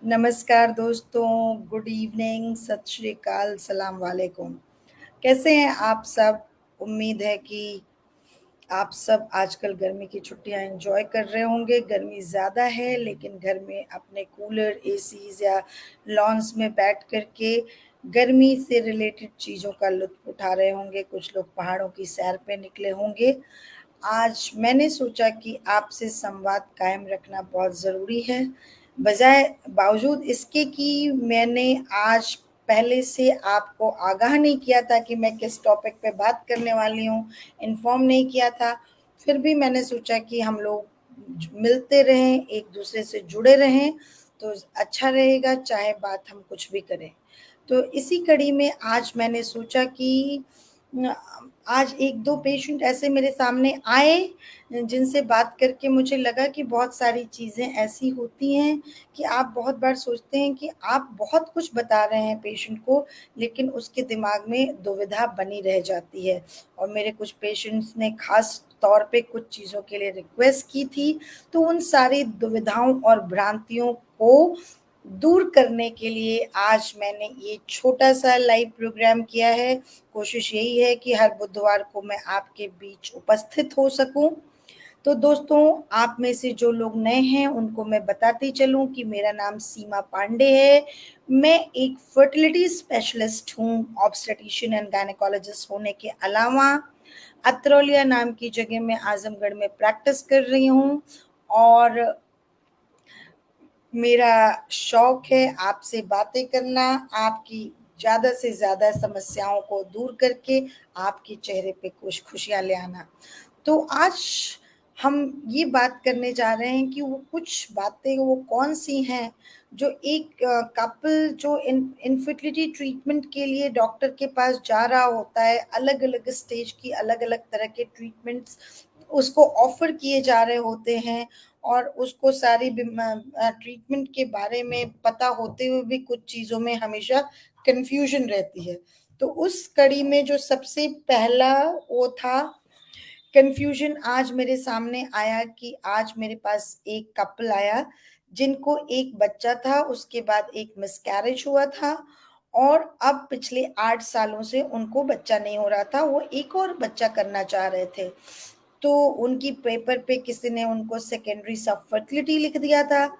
नमस्कार दोस्तों, good evening, सत श्री अकाल, सलाम वालेकुम। कैसे हैं आप सब? उम्मीद है कि आप सब आजकल गर्मी की छुट्टियां एंजॉय कर रहे होंगे। गर्मी ज़्यादा है लेकिन घर में अपने कूलर, एसीज़ या लॉन्स में बैठ कर के गर्मी से रिलेटेड चीज़ों का लुत्फ़ उठा रहे होंगे। कुछ लोग पहाड़ों की सैर पे निकले होंगे। आज मैंने सोचा कि आपसे संवाद कायम रखना बहुत ज़रूरी है। बजाय बावजूद इसके कि मैंने आज पहले से आपको आगाह नहीं किया था कि मैं किस टॉपिक पे बात करने वाली हूँ, इन्फॉर्म नहीं किया था, फिर भी मैंने सोचा कि हम लोग मिलते रहें, एक दूसरे से जुड़े रहें, तो अच्छा रहेगा, चाहे बात हम कुछ भी करें। तो इसी कड़ी में आज मैंने सोचा कि अ, आज 1-2 पेशेंट ऐसे मेरे सामने आए जिनसे बात करके मुझे लगा कि बहुत सारी चीज़ें ऐसी होती हैं कि आप बहुत बार सोचते हैं कि आप बहुत कुछ बता रहे हैं पेशेंट को, लेकिन उसके दिमाग में दुविधा बनी रह जाती है। और मेरे कुछ पेशेंट्स ने ख़ास तौर पे कुछ चीज़ों के लिए रिक्वेस्ट की थी, तो उन सारी दुविधाओं और भ्रांतियों को दूर करने के लिए आज मैंने ये छोटा-सा लाइव प्रोग्राम किया है। कोशिश यही है कि हर बुधवार को मैं आपके बीच उपस्थित हो सकूं। तो दोस्तों, आप में से जो लोग नए हैं उनको मैं बताती चलूं कि मेरा नाम सीमा पांडे है। मैं एक फर्टिलिटी स्पेशलिस्ट हूं। ऑब्स्टेट्रिशियन एंड गायनेकोलॉजिस्ट होने के अलावा अत्रौलिया नाम की जगह में आजमगढ़ में प्रैक्टिस कर रही हूं। और मेरा शौक है आपसे बातें करना, आपकी ज़्यादा से ज़्यादा समस्याओं को दूर करके आपके चेहरे पे कुछ खुशियाँ ले आना। तो आज हम ये बात करने जा रहे हैं कि वो कुछ बातें वो कौन-सी हैं जो एक कपल जो इनफर्टिलिटी ट्रीटमेंट के लिए डॉक्टर के पास जा रहा होता है, अलग-अलग स्टेज की अलग-अलग तरह के ट्रीटमेंट्स उसको ऑफ़र किए जा रहे होते हैं और उसको सारी ट्रीटमेंट के बारे में पता होते हुए भी कुछ चीज़ों में हमेशा कन्फ्यूज़न रहती है। तो उस कड़ी में जो सबसे पहला वो था कन्फ्यूज़न, आज मेरे सामने आया कि आज मेरे पास एक कपल आया जिनको एक बच्चा था, उसके बाद एक मिसकैरेज हुआ था और अब पिछले 8 सालों से उनको बच्चा नहीं हो रहा था, वो एक और बच्चा करना चाह रहे थे। तो उनकी पेपर पे किसी ने उनको सेकेंडरी सब फर्टिलिटी लिख दिया था।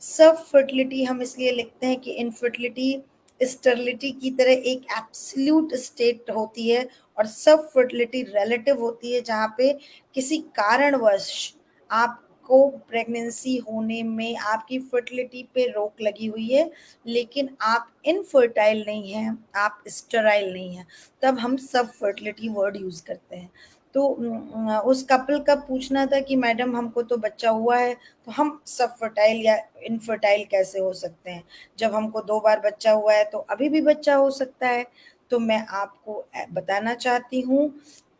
सब फर्टिलिटी हम इसलिए लिखते हैं कि इनफर्टिलिटी स्टेरिलिटी की तरह एक एब्सोल्यूट स्टेट होती है और सब फर्टिलिटी रिलेटिव होती है, जहाँ पे किसी कारणवश आपको प्रेगनेंसी होने में आपकी फर्टिलिटी पे रोक लगी हुई है, लेकिन आप इनफर्टाइल नहीं हैं, आप स्टेराइल नहीं हैं, तब हम सब फर्टिलिटी वर्ड यूज़ करते हैं। तो उस कपल का पूछना था कि मैडम हमको तो बच्चा हुआ है, तो हम सब फर्टाइल या इनफर्टाइल कैसे हो सकते हैं? जब हमको 2 बार बच्चा हुआ है तो अभी भी बच्चा हो सकता है। तो मैं आपको बताना चाहती हूँ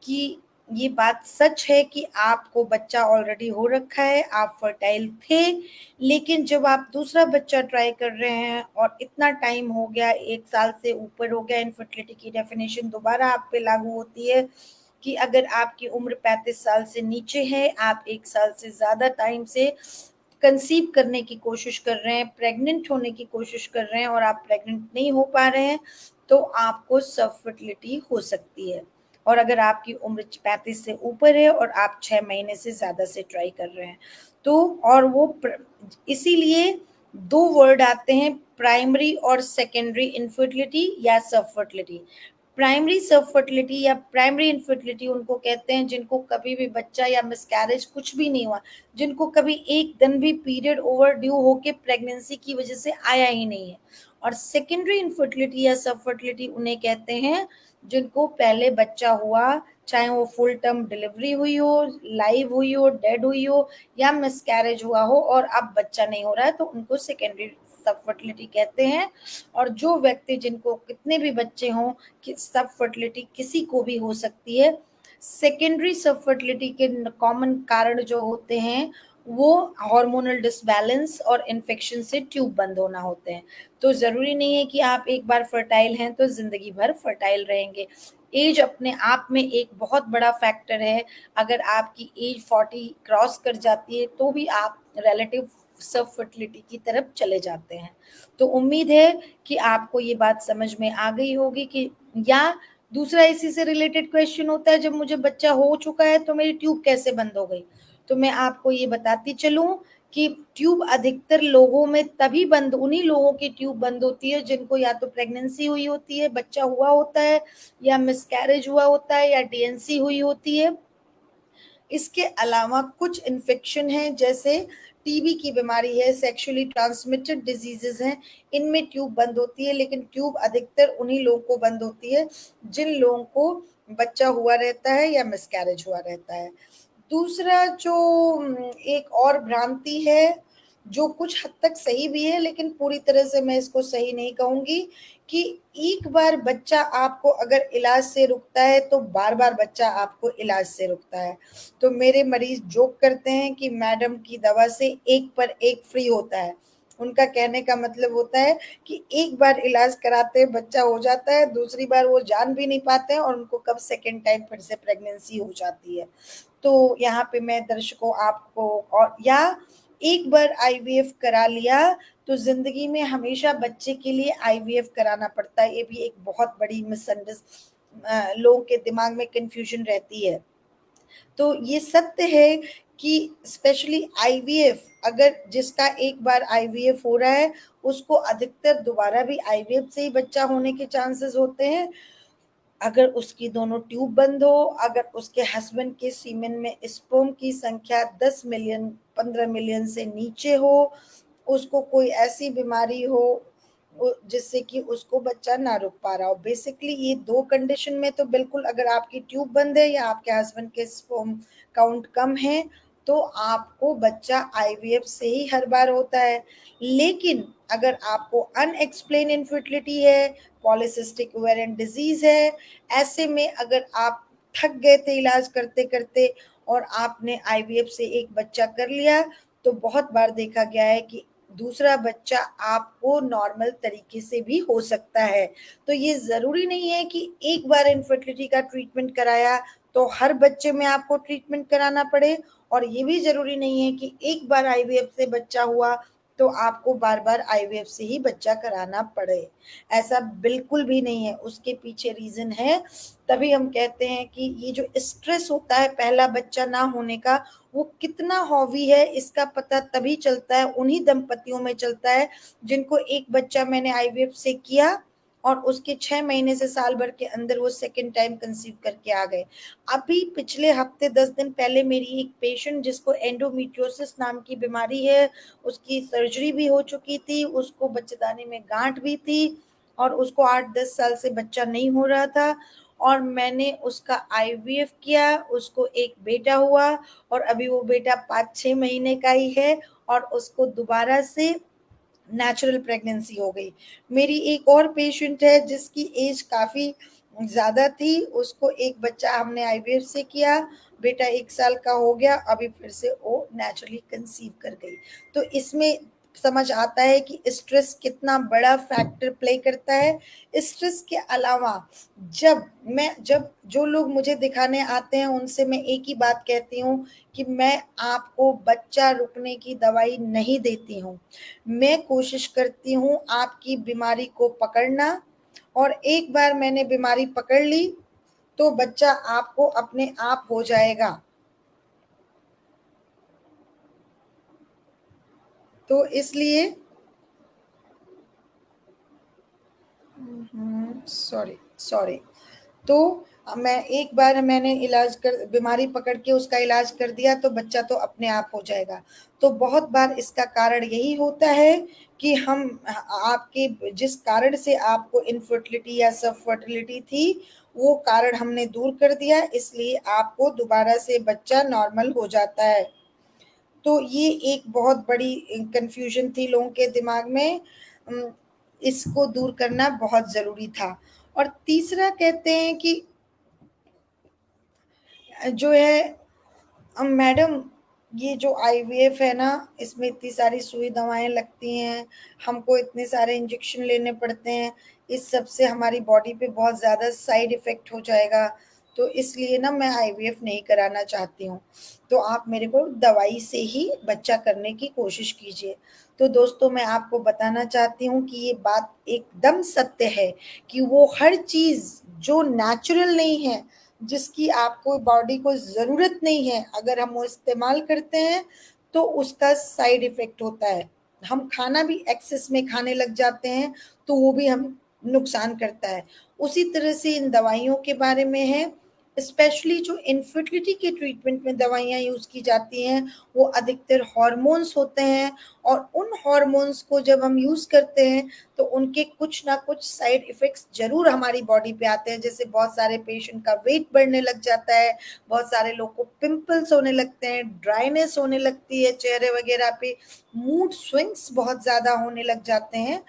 कि ये बात सच है कि आपको बच्चा ऑलरेडी हो रखा है, आप फर्टाइल थे, लेकिन जब आप दूसरा बच्चा ट्राई कर रहे हैं और इतना टाइम हो गया, 1 साल से ऊपर हो गया, इनफर्टिलिटी की डेफिनिशन दोबारा आप पे लागू होती है कि अगर आपकी उम्र 35 साल से नीचे है, आप 1 साल से ज़्यादा टाइम से कंसीव करने की कोशिश कर रहे हैं, प्रेग्नेंट होने की कोशिश कर रहे हैं और आप प्रेग्नेंट नहीं हो पा रहे हैं, तो आपको सब फर्टिलिटी हो सकती है। और अगर आपकी उम्र 35 से ऊपर है और आप 6 महीने से ज़्यादा से ट्राई कर रहे हैं, तो और वो इसीलिए 2 वर्ड आते हैं, प्राइमरी और सेकेंडरी इनफर्टिलिटी या सब फर्टिलिटी। प्राइमरी सब फर्टिलिटी या प्राइमरी इनफर्टिलिटी उनको कहते हैं जिनको कभी भी बच्चा या मिसकैरेज कुछ भी नहीं हुआ, जिनको कभी एक दिन भी पीरियड ओवर ड्यू होके प्रेगनेंसी की वजह से आया ही नहीं है। और सेकेंडरी इनफर्टिलिटी या सब फर्टिलिटी उन्हें कहते हैं जिनको पहले बच्चा हुआ, चाहे वो फुल टर्म डिलीवरी हुई हो, लाइव हुई हो, डेड हुई हो या मिसकैरेज हुआ हो और अब बच्चा नहीं हो रहा है, तो उनको सेकेंडरी सब फर्टिलिटी कहते हैं। और जो व्यक्ति जिनको कितने भी बच्चे हों कि सब फर्टिलिटी किसी को भी हो सकती है। सेकेंडरी सब फर्टिलिटी के कॉमन कारण जो होते हैं वो हार्मोनल डिसबैलेंस और इन्फेक्शन से ट्यूब बंद होना होते हैं। तो ज़रूरी नहीं है कि आप एक बार फर्टाइल हैं तो ज़िंदगी भर फर्टाइल रहेंगे। एज अपने आप में एक बहुत बड़ा फैक्टर है। अगर आपकी एज 40 क्रॉस कर जाती है तो भी आप रिलेटिव सब फर्टिलिटी की तरफ चले जाते हैं। तो उम्मीद है कि आपको ये बात समझ में आ गई होगी कि या दूसरा इसी से रिलेटेड क्वेश्चन होता है, जब मुझे बच्चा हो चुका है तो मेरी ट्यूब कैसे बंद हो गई? तो मैं आपको ये बताती चलूं कि ट्यूब अधिकतर लोगों में तभी बंद, उन्हीं लोगों की ट्यूब बंद होती है जिनको या तो प्रेगनेंसी हुई होती है, बच्चा हुआ होता है, या मिसकैरेज हुआ होता है, या डीएनसी हुई होती है। इसके अलावा कुछ इन्फेक्शन है, जैसे टीबी की बीमारी है, सेक्सुअली ट्रांसमिटेड डिजीजेस हैं, इनमें ट्यूब बंद होती है, लेकिन ट्यूब अधिकतर उन्हीं लोगों को बंद होती है जिन लोगों को बच्चा हुआ रहता है या मिसकैरेज हुआ रहता है। दूसरा जो एक और भ्रांति है, जो कुछ हद तक सही भी है लेकिन पूरी तरह से मैं इसको सही नहीं कहूंगी, कि एक बार बच्चा आपको अगर इलाज से रुकता है तो बार बार बच्चा आपको इलाज से रुकता है। तो मेरे मरीज जोक करते हैं कि मैडम की दवा से एक पर एक फ्री होता है। उनका कहने का मतलब होता है कि एक बार इलाज कराते हैं बच्चा हो जाता है, दूसरी बार वो जान भी नहीं पाते हैं और उनको कब सेकेंड टाइम फिर से प्रेगनेंसी हो जाती है। तो यहाँ पे मैं दर्शकों आपको, और या एक बार आईवीएफ करा लिया तो जिंदगी में हमेशा बच्चे के लिए आईवीएफ कराना पड़ता है, ये भी एक बहुत बड़ी मिसअंडरस्टैंडिंग, लोगों के दिमाग में कंफ्यूजन रहती है। तो ये सत्य है कि स्पेशली आईवीएफ, अगर जिसका एक बार आईवीएफ हो रहा है उसको अधिकतर दोबारा भी आईवीएफ से ही बच्चा होने के चांसेस होते हैं, अगर उसकी दोनों ट्यूब बंद हो, अगर उसके हस्बैंड के सीमेन में स्पर्म की संख्या 10 मिलियन 15 मिलियन से नीचे हो, उसको कोई ऐसी बीमारी हो जिससे कि उसको बच्चा ना रुक पा रहा हो। बेसिकली ये दो कंडीशन में तो बिल्कुल, अगर आपकी ट्यूब बंद है या आपके हस्बैंड के स्पर्म काउंट कम है तो आपको बच्चा आईवीएफ से ही हर बार होता है। लेकिन अगर आपको अनएक्सप्लेन इनफर्टिलिटी है, पॉलीसिस्टिक ओवेरियन डिजीज है, ऐसे में अगर आप थक गए थे इलाज करते करते और आपने आईवीएफ से एक बच्चा कर लिया, तो बहुत बार देखा गया है कि दूसरा बच्चा आपको नॉर्मल तरीके से भी हो सकता है। तो ये जरूरी नहीं है कि एक बार इनफर्टिलिटी का ट्रीटमेंट कराया तो हर बच्चे में आपको ट्रीटमेंट कराना पड़े, और ये भी जरूरी नहीं है कि एक बार आईवीएफ से बच्चा हुआ तो आपको बार बार आईवीएफ से ही बच्चा कराना पड़े। ऐसा बिल्कुल भी नहीं है, उसके पीछे रीजन है। तभी हम कहते हैं कि ये जो स्ट्रेस होता है पहला बच्चा ना होने का, वो कितना हॉवी है इसका पता तभी चलता है, उन्हीं दंपतियों में चलता है जिनको एक बच्चा मैंने आईवीएफ से किया और उसके 6 महीने से साल भर के अंदर वो सेकेंड टाइम कंसीव करके आ गए। अभी पिछले हफ्ते 10 दिन पहले मेरी एक पेशेंट जिसको एंडोमेट्रियोसिस नाम की बीमारी है, उसकी सर्जरी भी हो चुकी थी, उसको बच्चेदानी में गांठ भी थी और उसको 8-10 साल से बच्चा नहीं हो रहा था, और मैंने उसका आईवीएफ किया, उसको एक बेटा हुआ और अभी वो बेटा 5-6 महीने का ही है और उसको दोबारा से नेचुरल प्रेगनेंसी हो गई। मेरी एक और पेशेंट है जिसकी एज काफी ज्यादा थी, उसको एक बच्चा हमने आईवीएफ से किया, बेटा 1 साल का हो गया, अभी फिर से वो नेचुरली कंसीव कर गई। तो इसमें समझ आता है कि स्ट्रेस कितना बड़ा फैक्टर प्ले करता है। स्ट्रेस के अलावा जब जो लोग मुझे दिखाने आते हैं उनसे मैं एक ही बात कहती हूँ कि मैं आपको बच्चा रुकने की दवाई नहीं देती हूँ, मैं कोशिश करती हूँ आपकी बीमारी को पकड़ना, और एक बार मैंने बीमारी पकड़ ली तो बच्चा आपको अपने आप हो जाएगा। तो इसलिए सॉरी सॉरी, तो मैं एक बार मैंने इलाज कर बीमारी पकड़ के उसका इलाज कर दिया तो बच्चा तो अपने आप हो जाएगा। तो बहुत बार इसका कारण यही होता है कि हम आपके जिस कारण से आपको इनफर्टिलिटी या सब फर्टिलिटी थी वो कारण हमने दूर कर दिया, इसलिए आपको दोबारा से बच्चा नॉर्मल हो जाता है। तो ये एक बहुत बड़ी कंफ्यूजन थी लोगों के दिमाग में, अम, इसको दूर करना बहुत जरूरी था। और तीसरा कहते हैं कि जो है, मैडम ये जो आईवीएफ है ना, इसमें इतनी सारी सुई दवाएं लगती हैं, हमको इतने सारे इंजेक्शन लेने पड़ते हैं, इस सब से हमारी बॉडी पे बहुत ज़्यादा साइड इफेक्ट हो जाएगा। तो इसलिए ना मैं आईवीएफ नहीं कराना चाहती हूँ। तो आप मेरे को दवाई से ही बच्चा करने की कोशिश कीजिए। तो दोस्तों, मैं आपको बताना चाहती हूँ कि ये बात एकदम सत्य है कि वो हर चीज़ जो नेचुरल नहीं है, जिसकी आपको बॉडी को ज़रूरत नहीं है, अगर हम वो इस्तेमाल करते हैं तो उसका साइड इफ़ेक्ट होता है। हम खाना भी एक्सेस में खाने लग जाते हैं तो वो भी हम नुकसान करता है। उसी तरह से इन दवाइयों के बारे में है, स्पेशली जो इनफर्टिलिटी के ट्रीटमेंट में दवाइयाँ यूज़ की जाती हैं, वो अधिकतर हॉर्मोन्स होते हैं और उन हॉर्मोन्स को जब हम यूज़ करते हैं तो उनके कुछ ना कुछ साइड इफ़ेक्ट्स ज़रूर हमारी बॉडी पे आते हैं। जैसे बहुत सारे पेशेंट का वेट बढ़ने लग जाता है, बहुत सारे लोग को पिंपल्स होने लगते हैं, ड्राइनेस होने लगती है चेहरे वगैरह पे, मूड स्विंग्स बहुत ज़्यादा होने लग जाते हैं।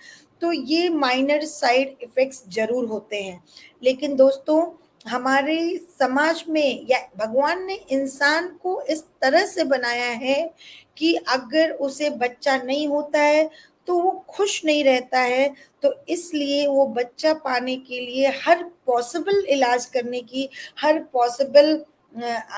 तो ये माइनर साइड इफ़ेक्ट्स ज़रूर होते हैं। लेकिन दोस्तों, हमारे समाज में या भगवान ने इंसान को इस तरह से बनाया है कि अगर उसे बच्चा नहीं होता है तो वो खुश नहीं रहता है। तो इसलिए वो बच्चा पाने के लिए हर पॉसिबल इलाज करने की, हर पॉसिबल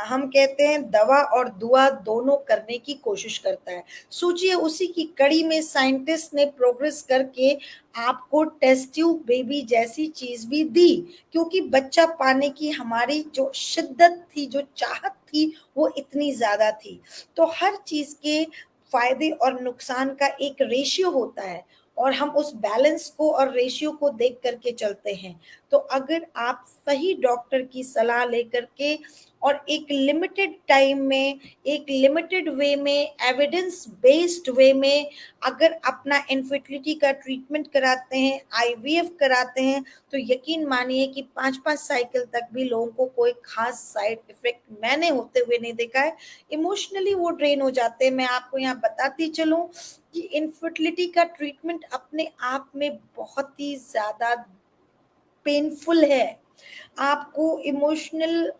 हम कहते हैं दवा और दुआ दोनों करने की कोशिश करता है। सोचिए, उसी की कड़ी में साइंटिस्ट ने प्रोग्रेस करके आपको टेस्ट ट्यूब बेबी जैसी चीज़ भी दी, क्योंकि बच्चा पाने की हमारी जो शिद्दत थी, जो चाहत थी, वो इतनी ज़्यादा थी। तो हर चीज़ के फ़ायदे और नुकसान का एक रेशियो होता है और हम उस बैलेंस को और रेशियो को देख कर के चलते हैं। तो अगर आप सही डॉक्टर की सलाह लेकर के और एक लिमिटेड टाइम में, एक लिमिटेड वे में, एविडेंस बेस्ड वे में अगर अपना इनफर्टिलिटी का ट्रीटमेंट कराते हैं, आईवीएफ कराते हैं, तो यकीन मानिए कि 5-5 साइकिल तक भी लोगों को कोई खास साइड इफ़ेक्ट मैंने होते हुए नहीं देखा है। इमोशनली वो ड्रेन हो जाते हैं। मैं आपको यहाँ बताती चलूँ कि इनफर्टिलिटी का ट्रीटमेंट अपने आप में बहुत ही ज़्यादा पेनफुल है। आपको इमोशनल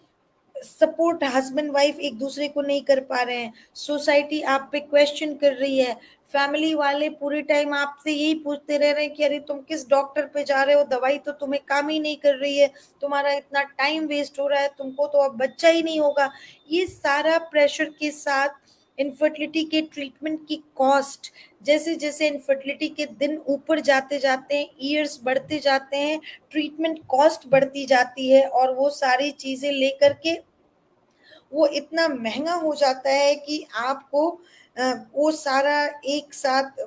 सपोर्ट हस्बैंड वाइफ एक दूसरे को नहीं कर पा रहे हैं, सोसाइटी आप पे क्वेश्चन कर रही है, फैमिली वाले पूरे टाइम आपसे यही पूछते रह रहे हैं कि अरे तुम किस डॉक्टर पे जा रहे हो, दवाई तो तुम्हें काम ही नहीं कर रही है, तुम्हारा इतना टाइम वेस्ट हो रहा है, तुमको तो अब बच्चा ही नहीं होगा। ये सारा प्रेशर के साथ इनफर्टिलिटी के ट्रीटमेंट की कॉस्ट, जैसे जैसे इनफर्टिलिटी के दिन ऊपर जाते जाते हैं, ईयर्स बढ़ते जाते हैं, ट्रीटमेंट कॉस्ट बढ़ती जाती है और वो सारी चीज़ें लेकर के वो इतना महँगा हो जाता है कि आपको वो सारा एक साथ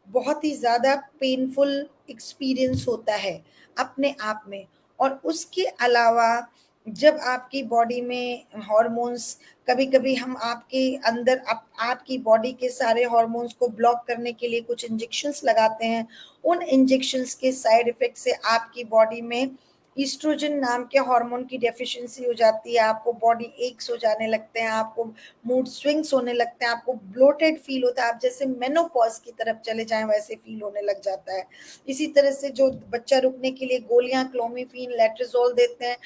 बहुत ही ज़्यादा पेनफुल एक्सपीरियंस होता है अपने आप में। और उसके अलावा जब आपकी बॉडी में हॉर्मोन्स, कभी-कभी हम आपके अंदर आपकी बॉडी के सारे हॉर्मोन्स को ब्लॉक करने के लिए कुछ इंजेक्शंस लगाते हैं। उन इंजेक्शंस के साइड इफ़ेक्ट से आपकी बॉडी में ईस्ट्रोजन नाम के हार्मोन की डेफिशिएंसी हो जाती है, आपको बॉडी एक्स हो जाने लगते हैं, आपको मूड स्विंग्स होने लगते हैं, आपको ब्लोटेड फील होता है, आप जैसे मेनोपॉज की तरफ चले जाएं वैसे फील होने लग जाता है। इसी तरह से जो बच्चा रुकने के लिए गोलियां क्लोमिफेन, लेट्रिजोल देते हैं,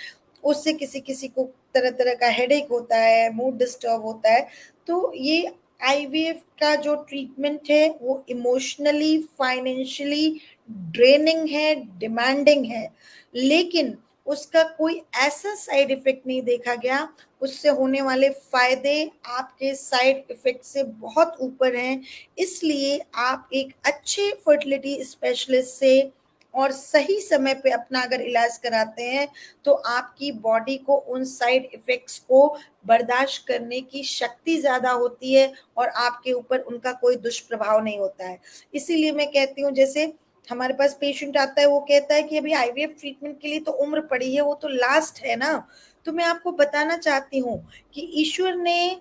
उससे किसी किसी को तरह तरह का हेडेक होता है, मूड डिस्टर्ब होता है। तो ये आईवीएफ का जो ट्रीटमेंट है वो इमोशनली, फाइनेंशियली ड्रेनिंग है, डिमांडिंग है, लेकिन उसका कोई ऐसा साइड इफेक्ट नहीं देखा गया। उससे होने वाले फायदे आपके साइड इफेक्ट से बहुत ऊपर हैं। इसलिए आप एक अच्छे फर्टिलिटी स्पेशलिस्ट से और सही समय पे अपना अगर इलाज कराते हैं तो आपकी बॉडी को उन साइड इफेक्ट्स को बर्दाश्त करने की शक्ति ज़्यादा होती है और आपके ऊपर उनका कोई दुष्प्रभाव नहीं होता है। इसीलिए मैं कहती हूँ, जैसे हमारे पास पेशेंट आता है, वो कहता है कि अभी आईवीएफ ट्रीटमेंट के लिए तो उम्र पड़ी है, वो तो लास्ट है ना। तो मैं आपको बताना चाहती हूँ कि ईश्वर ने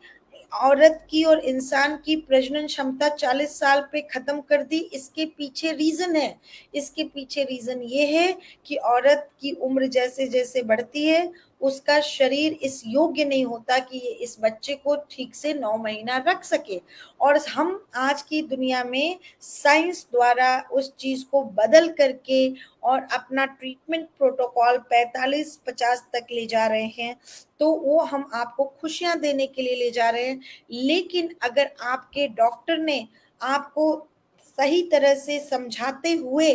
औरत की और इंसान की प्रजनन क्षमता 40 साल पे खत्म कर दी। इसके पीछे रीजन है, इसके पीछे रीजन ये है कि औरत की उम्र जैसे जैसे बढ़ती है, उसका शरीर इस योग्य नहीं होता कि ये इस बच्चे को ठीक से 9 महीना रख सके। और हम आज की दुनिया में साइंस द्वारा उस चीज को बदल करके और अपना ट्रीटमेंट प्रोटोकॉल 45-50 तक ले जा रहे हैं। तो वो हम आपको खुशियां देने के लिए ले जा रहे हैं। लेकिन अगर आपके डॉक्टर ने आपको सही तरह से समझाते हुए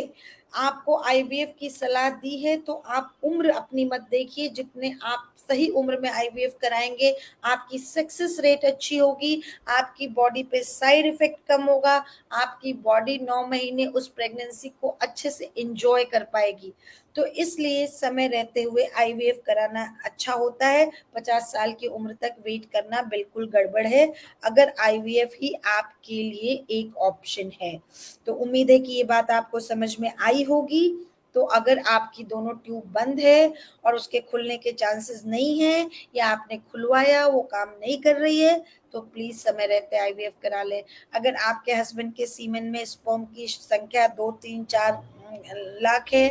आपको आईवीएफ की सलाह दी है तो आप उम्र अपनी मत देखिए, जितने आप सही उम्र में आईवीएफ कराएंगे आपकी सक्सेस रेट अच्छी होगी, आपकी बॉडी पे साइड इफेक्ट कम होगा, आपकी बॉडी 9 महीने उस प्रेगनेंसी को अच्छे से इंजॉय कर पाएगी। तो इसलिए समय रहते हुए आईवीएफ कराना अच्छा होता है। 50 साल की उम्र तक वेट करना बिल्कुल गड़बड़ है, अगर आईवीएफ ही आपके लिए एक ऑप्शन है। तो उम्मीद है कि ये बात आपको समझ में आई होगी। तो अगर आपकी दोनों ट्यूब बंद है और उसके खुलने के चांसेस नहीं है, या आपने खुलवाया वो काम नहीं कर रही है, तो प्लीज समय रहते आईवीएफ करा लें। अगर आपके हस्बैंड के सीमेन में स्पर्म की संख्या 2-3-4 लाख है,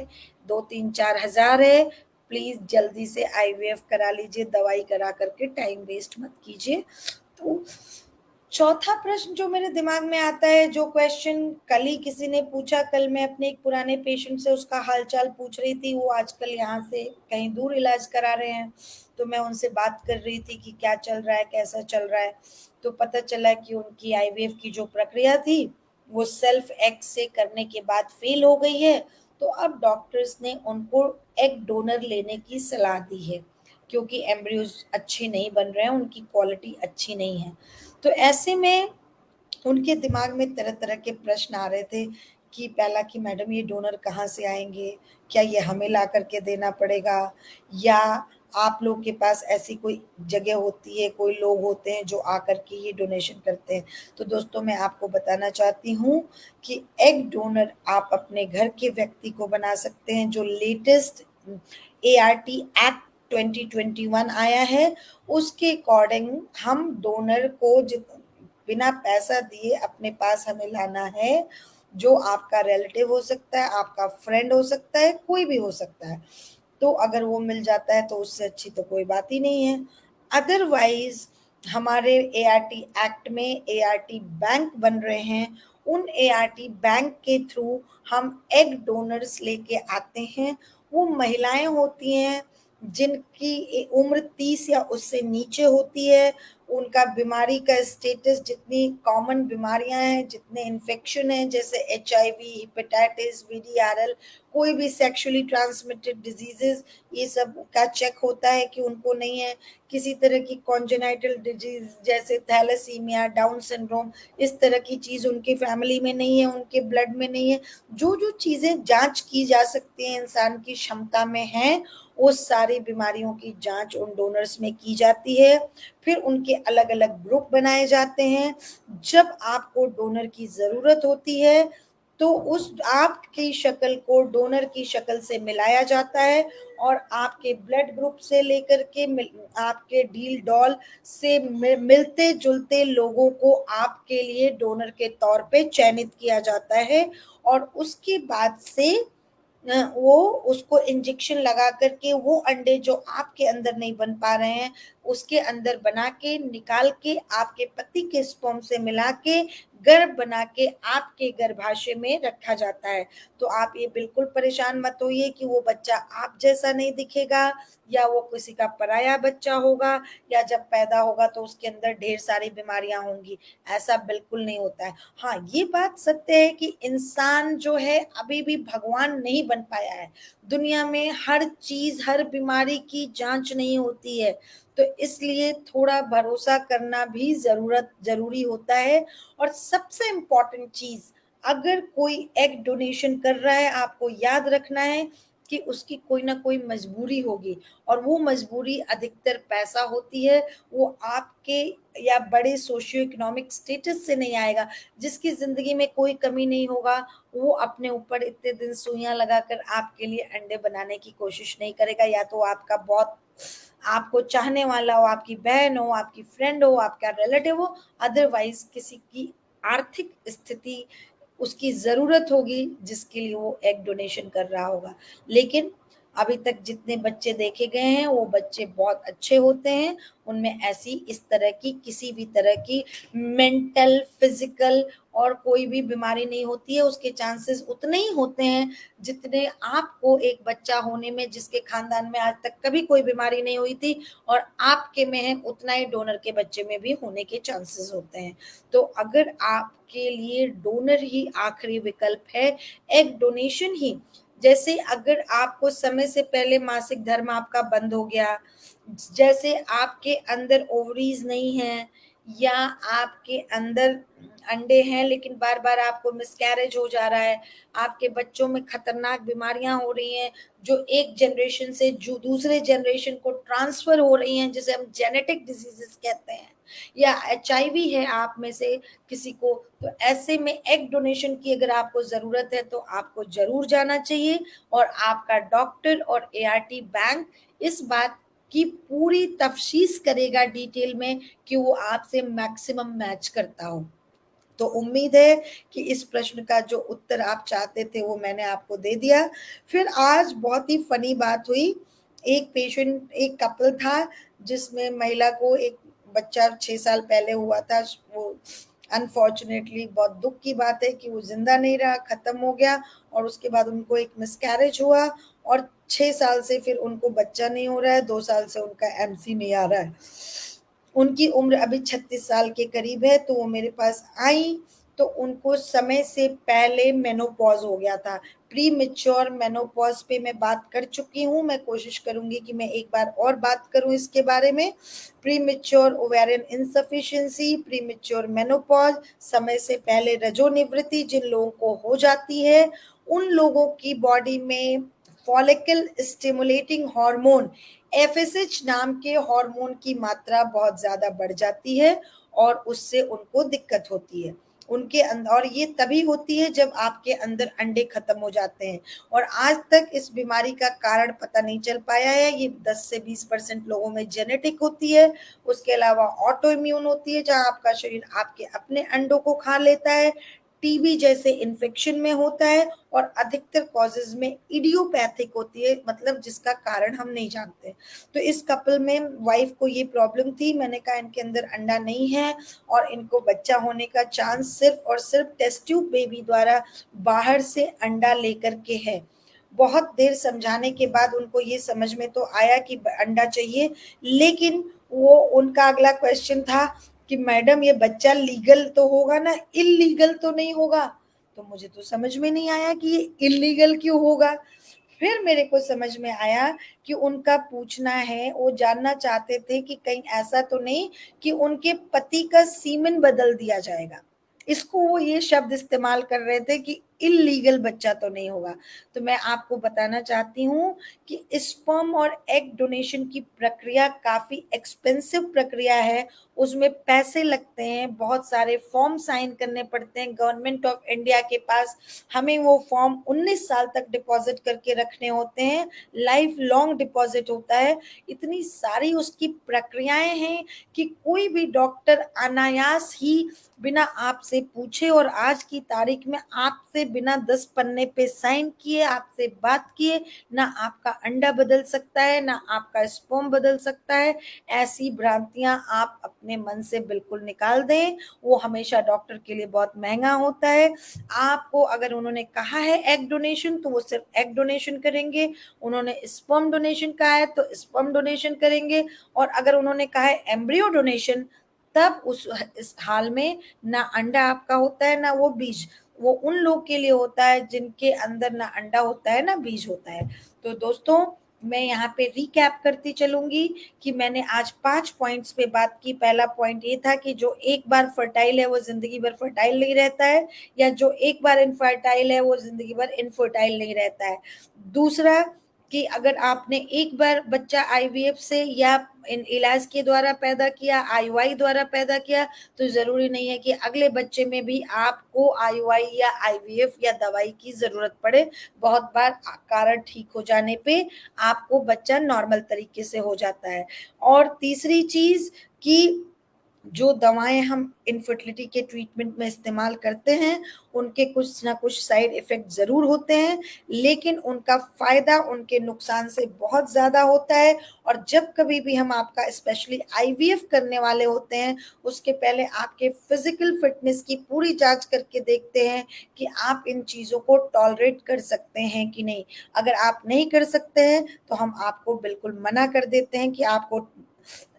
2-3-4 हजार है, प्लीज जल्दी से आईवीएफ करा लीजिए, दवाई करा करके टाइम वेस्ट मत कीजिए। तो चौथा प्रश्न जो मेरे दिमाग में आता है, जो क्वेश्चन कल ही किसी ने पूछा, कल मैं अपने एक पुराने पेशेंट से उसका हालचाल पूछ रही थी, वो आजकल यहाँ से कहीं दूर इलाज करा रहे हैं, तो मैं उनसे बात कर रही थी कि क्या चल रहा है, कैसा चल रहा है। तो पता चला कि उनकी आईवीएफ की जो प्रक्रिया थी वो सेल्फ एग से करने के बाद फेल हो गई है। तो अब डॉक्टर्स ने उनको एग डोनर लेने की सलाह दी है, क्योंकि एम्ब्रियोज अच्छे नहीं बन रहे हैं, उनकी क्वालिटी अच्छी नहीं है। तो ऐसे में उनके दिमाग में तरह तरह के प्रश्न आ रहे थे कि पहला कि मैडम ये डोनर कहाँ से आएंगे, क्या ये हमें ला करके देना पड़ेगा, या आप लोग के पास ऐसी कोई जगह होती है, कोई लोग होते हैं जो आकर के ये डोनेशन करते हैं। तो दोस्तों मैं आपको बताना चाहती हूँ कि एग डोनर आप अपने घर के व्यक्ति को बना सकते हैं। जो लेटेस्ट ART एक्ट 2021 आया है उसके अकॉर्डिंग हम डोनर को बिना पैसा दिए अपने पास हमें लाना है, जो आपका रिलेटिव हो सकता है, आपका फ्रेंड हो सकता है, कोई भी हो सकता है। तो अगर वो मिल जाता है तो उससे अच्छी तो कोई बात ही नहीं है। अदरवाइज हमारे एआरटी एक्ट में एआरटी बैंक बन रहे हैं, उन एआरटी बैंक के थ्रू हम एग डोनर्स लेके आते हैं। वो महिलाएं होती हैं जिनकी उम्र 30 या उससे नीचे होती है, उनका बीमारी का स्टेटस, जितनी कॉमन बीमारियां हैं, जितने इन्फेक्शन हैं, जैसे HIV, हेपेटाइटिस, VDRL, कोई भी सेक्सुअली ट्रांसमिटेड डिजीजेस, ये सब का चेक होता है कि उनको नहीं है। किसी तरह की कॉन्जेनाइटल डिजीज जैसे थैलेसीमिया, डाउन सिंड्रोम, इस तरह की चीज उनकी फैमिली में नहीं है, उनके ब्लड में नहीं है। जो जो चीजें जांच की जा सकती हैं, इंसान की क्षमता में है, वो सारी बीमारियों की जांच उन डोनर्स में की जाती है। फिर उनके अलग अलग ग्रुप बनाए जाते हैं। जब आपको डोनर की जरूरत होती है तो उस आपकी शक्ल को डोनर की शक्ल से मिलाया जाता है, और आपके ब्लड ग्रुप से लेकर के आपके डील डॉल से मिलते जुलते लोगों को आपके लिए डोनर के तौर पे चयनित किया जाता है। और उसके बाद से वो उसको इंजेक्शन लगा करके वो अंडे जो आपके अंदर नहीं बन पा रहे हैं उसके अंदर बना के निकाल के आपके पति के स्पर्म से मिला के गर्भ बना के आपके गर्भाशय में रखा जाता है। तो आप ये बिल्कुल परेशान मत होइए कि वो बच्चा आप जैसा नहीं दिखेगा, या वो किसी का पराया बच्चा होगा, या जब पैदा होगा तो उसके अंदर ढेर सारी बीमारियां होंगी। ऐसा बिल्कुल नहीं होता है। हाँ, ये बात सत्य है कि इंसान जो है अभी भी भगवान नहीं बन पाया है। दुनिया में हर चीज, हर बीमारी की जांच नहीं होती है, तो इसलिए थोड़ा भरोसा करना भी जरूरी होता है। और सबसे इम्पोर्टेंट चीज, अगर कोई एग डोनेशन कर रहा है, आपको याद रखना है कि उसकी कोई ना कोई मजबूरी होगी, और वो मजबूरी अधिकतर पैसा होती है। वो आपके या बड़े सोशियो इकोनॉमिक स्टेटस से नहीं आएगा। जिसकी जिंदगी में कोई कमी नहीं होगा, वो अपने ऊपर इतने दिन सुइयां लगाकर आपके लिए अंडे बनाने की कोशिश नहीं करेगा। या तो आपका बहुत आपको चाहने वाला हो, आपकी बहन हो, आपकी फ्रेंड हो, आपका रिलेटिव हो, अदरवाइज किसी की आर्थिक स्थिति, उसकी जरूरत होगी जिसके लिए वो एग डोनेशन कर रहा होगा। लेकिन अभी तक जितने बच्चे देखे गए हैं वो बच्चे बहुत अच्छे होते हैं, उनमें ऐसी इस तरह की किसी भी तरह की मेंटल, फिजिकल और कोई भी बीमारी नहीं होती है। उसके चांसेस उतने ही होते हैं जितने आपको एक बच्चा होने में, जिसके खानदान में आज तक कभी कोई बीमारी नहीं हुई थी और आपके में है, उतना ही डोनर के बच्चे में भी होने के चांसेस होते हैं। तो अगर आपके लिए डोनर ही आखिरी विकल्प है, एग डोनेशन ही, जैसे अगर आपको समय से पहले मासिक धर्म आपका बंद हो गया, जैसे आपके अंदर ओवरीज नहीं है, या आपके अंदर अंडे हैं लेकिन बार बार आपको मिसकैरेज हो जा रहा है, आपके बच्चों में खतरनाक बीमारियां हो रही हैं जो एक जनरेशन से जो दूसरे जनरेशन को ट्रांसफर हो रही हैं, जिसे हम जेनेटिक डिजीजेस कहते हैं, या HIV है आप में से किसी को, तो ऐसे में एग डोनेशन की अगर आपको जरूरत है तो आपको जरूर जाना चाहिए। और आपका डॉक्टर और ART बैंक इस बात की पूरी तफ्तीश करेगा डिटेल में कि वो आपसे मैक्सिमम मैच करता हो। तो उम्मीद है कि इस प्रश्न का जो उत्तर आप चाहते थे वो मैंने आपको दे दिया। फिर आज बहुत ही फनी बात हुई। एक कपल था जिसमें महिला को एक बच्चा 6 साल पहले हुआ था। वो अनफॉर्चुनेटली बहुत दुख की बात है कि वो जिंदा नहीं रहा, खत्म हो गया। और उसके बाद उनको एक मिसकैरेज हुआ और 6 साल से फिर उनको बच्चा नहीं हो रहा है, 2 साल से उनका MC नहीं आ रहा है। उनकी उम्र अभी 36 साल के करीब है। तो वो मेरे पास आई तो उनको समय से पहले मेनोपॉज हो गया था। प्री मेच्योर मेनोपॉज पे मैं बात कर चुकी हूँ, मैं कोशिश करूंगी कि मैं एक बार और बात करूं इसके बारे में। Pre mature ovarian insufficiency, pre mature menopause, समय से पहले रजोनिवृत्ति जिन लोगों को हो जाती है, उन लोगों की बॉडी में फॉलिकल स्टिमुलेटिंग हार्मोन FSH नाम के हार्मोन की मात्रा बहुत ज्यादा बढ़ जाती है और उससे उनको दिक्कत होती है उनके अंदर। और ये तभी होती है जब आपके अंदर अंडे खत्म हो जाते हैं। और आज तक इस बीमारी का कारण पता नहीं चल पाया है। ये 10 से 20% लोगों में जेनेटिक होती है। उसके अलावा ऑटो इम्यून होती है, जहां आपका शरीर आपके अपने अंडों को खा लेता है। TB जैसे इन्फेक्शन में होता है। और अधिकतर कॉजेज में इडियोपैथिक होती है, मतलब जिसका कारण हम नहीं जानते। तो इस कपल में वाइफ को ये प्रॉब्लम थी। मैंने कहा इनके अंदर अंडा नहीं है और इनको बच्चा होने का चांस सिर्फ और सिर्फ टेस्ट ट्यूब बेबी द्वारा बाहर से अंडा लेकर के है। बहुत देर समझाने के बाद उनको ये समझ में तो आया कि अंडा चाहिए, लेकिन वो उनका अगला क्वेश्चन था कि मैडम ये बच्चा लीगल तो होगा ना, इलीगल तो नहीं होगा। तो मुझे तो समझ में नहीं आया कि ये इलीगल क्यों होगा। फिर मेरे को समझ में आया कि उनका पूछना है, वो जानना चाहते थे कि कहीं ऐसा तो नहीं कि उनके पति का सीमेन बदल दिया जाएगा। इसको वो ये शब्द इस्तेमाल कर रहे थे कि इलीगल बच्चा तो नहीं होगा। तो मैं आपको बताना चाहती हूँ कि स्पर्म और एग डोनेशन की प्रक्रिया काफी एक्सपेंसिव प्रक्रिया है। उसमें पैसे लगते हैं, बहुत सारे फॉर्म साइन करने पड़ते हैं गवर्नमेंट ऑफ इंडिया के पास। हमें वो फॉर्म 19 साल तक डिपॉजिट करके रखने होते हैं, लाइफ लॉन्ग डिपॉजिट होता है। इतनी सारी उसकी प्रक्रियाएं हैं कि कोई भी डॉक्टर अनायास ही बिना आपसे पूछे और आज की तारीख में आपसे बिना 10 पन्ने पे साइन किए, आपसे बात किए, ना आपका अंडा बदल सकता है ना आपका स्पर्म बदल सकता है। ऐसी भ्रांतियां आप अपने मन से बिल्कुल निकाल दें। वो हमेशा डॉक्टर के लिए बहुत महंगा होता है। आपको अगर उन्होंने कहा है एग डोनेशन तो वो सिर्फ एग डोनेशन करेंगे, उन्होंने स्पर्म डोनेशन कहा है तो स्पर्म डोनेशन करेंगे, और अगर उन्होंने कहा है एम्ब्रियो डोनेशन तब उस इस हाल में ना अंडा आपका होता है ना वो बीज। वो उन लोग के लिए होता है जिनके अंदर ना अंडा होता है ना बीज होता है। तो दोस्तों, मैं यहाँ पे रिकैप करती चलूंगी कि मैंने आज 5 पॉइंट्स पे बात की। पहला पॉइंट ये था कि जो एक बार फर्टाइल है वो जिंदगी भर फर्टाइल नहीं रहता है, या जो एक बार इनफर्टाइल है वो जिंदगी भर इनफर्टाइल नहीं रहता है। दूसरा कि अगर आपने एक बार बच्चा IVF से या इन इलाज के द्वारा पैदा किया, IUI द्वारा पैदा किया, तो जरूरी नहीं है कि अगले बच्चे में भी आपको IUI या IVF या दवाई की जरूरत पड़े। बहुत बार कारण ठीक हो जाने पे आपको बच्चा नॉर्मल तरीके से हो जाता है। और तीसरी चीज कि जो दवाएं हम इनफर्टिलिटी के ट्रीटमेंट में इस्तेमाल करते हैं उनके कुछ ना कुछ साइड इफेक्ट जरूर होते हैं, लेकिन उनका फायदा उनके नुकसान से बहुत ज्यादा होता है। और जब कभी भी हम आपका स्पेशली आईवीएफ करने वाले होते हैं, उसके पहले आपके फिजिकल फिटनेस की पूरी जांच करके देखते हैं कि आप इन चीजों को टॉलरेट कर सकते हैं कि नहीं। अगर आप नहीं कर सकते हैं तो हम आपको बिल्कुल मना कर देते हैं कि आपको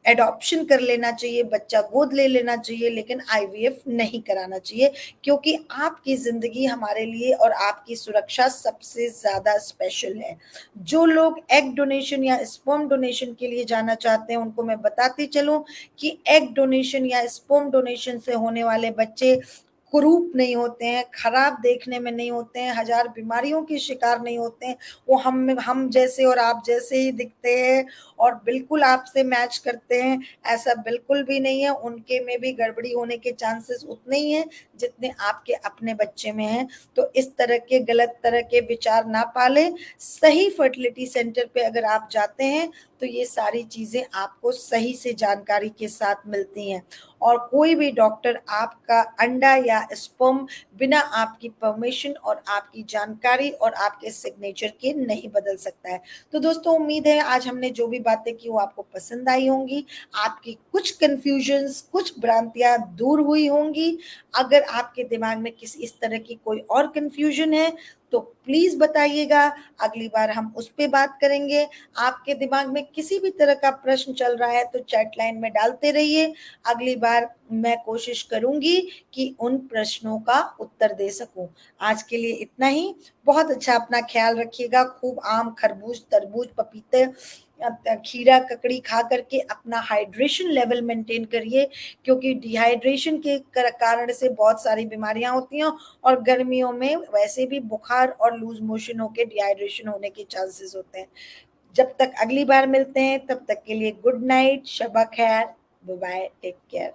एडॉप्शन कर लेना चाहिए, बच्चा गोद ले लेना चाहिए, लेकिन आईवीएफ नहीं कराना चाहिए, क्योंकि आपकी जिंदगी हमारे लिए और आपकी सुरक्षा सबसे ज्यादा स्पेशल है। जो लोग एग डोनेशन या स्पर्म डोनेशन के लिए जाना चाहते हैं उनको मैं बताती चलूं कि एग डोनेशन या स्पर्म डोनेशन से होने वाले बच्चे कुरूप नहीं होते हैं, खराब देखने में नहीं होते हैं, हजार बीमारियों के शिकार नहीं होते हैं। वो हम जैसे और आप जैसे ही दिखते हैं और बिल्कुल आपसे मैच करते हैं, ऐसा बिल्कुल भी नहीं है। उनके में भी गड़बड़ी होने के चांसेस उतने ही हैं जितने आपके अपने बच्चे में हैं। तो इस तरह के गलत तरह के विचार ना पालें। सही फर्टिलिटी सेंटर पे अगर आप जाते हैं तो ये सारी चीजें आपको सही से जानकारी के साथ मिलती हैं, और कोई भी डॉक्टर आपका अंडा या स्पर्म बिना आपकी परमिशन और आपकी जानकारी और आपके सिग्नेचर के नहीं बदल सकता है। तो दोस्तों, उम्मीद है आज हमने जो भी बातें की वो आपको पसंद आई होंगी, आपकी कुछ कंफ्यूजन्स, कुछ भ्रांतियां दूर हुई होंगी। अगर आपके दिमाग में किसी इस तरह की कोई और कंफ्यूजन है तो प्लीज बताइएगा, अगली बार हम उस पे बात करेंगे। आपके दिमाग में किसी भी तरह का प्रश्न चल रहा है तो चैट लाइन में डालते रहिए, अगली बार मैं कोशिश करूंगी कि उन प्रश्नों का उत्तर दे सकूं। आज के लिए इतना ही। बहुत अच्छा अपना ख्याल रखिएगा, खूब आम, खरबूज, तरबूज, पपीते, खीरा, ककड़ी खा करके अपना हाइड्रेशन लेवल मेंटेन करिए, क्योंकि डिहाइड्रेशन के कारण से बहुत सारी बीमारियां होती हैं, और गर्मियों में वैसे भी बुखार और लूज मोशन होके डिहाइड्रेशन होने के चांसेस होते हैं। जब तक अगली बार मिलते हैं तब तक के लिए गुड नाइट, शबा खैर, बाय बाय, टेक केयर।